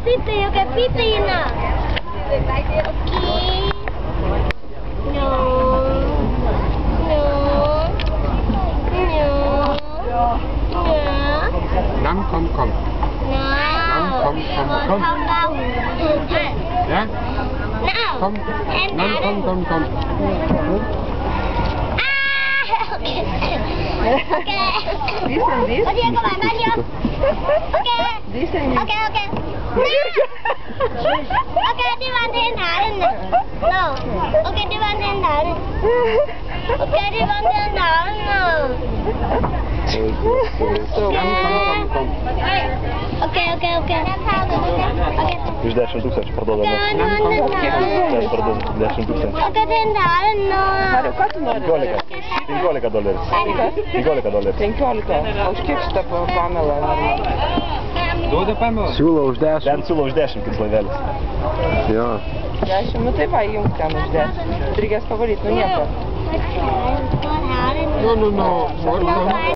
pipina. Okay. No. Dann komm. No. Komm. Ja? No. Komm. Dann komm. Okay. This and this. Okay, các bạn bao nhiêu? Ok. This and this. Ok. Ok, đi vào trên đá lên nè. No. Ok, đi vào trên đá lên. Ok, đi vào trên đá lên nè. Komm. Ok. Iš 10 tūkstančių parduodame. Už 10 tūkstančių. Ok, trên đá lên nè. Mariau, ką tu nori? 15 dolerių. 15 dolerių. 15. O už kiek šitą pamelą? Duoda pamelą. Siūlo už 10. Ten siūlo už 10 kits laivelis. Jo. 10, nu tai va, jums ten už 10. Reikės pavaryti, nu nieko. No.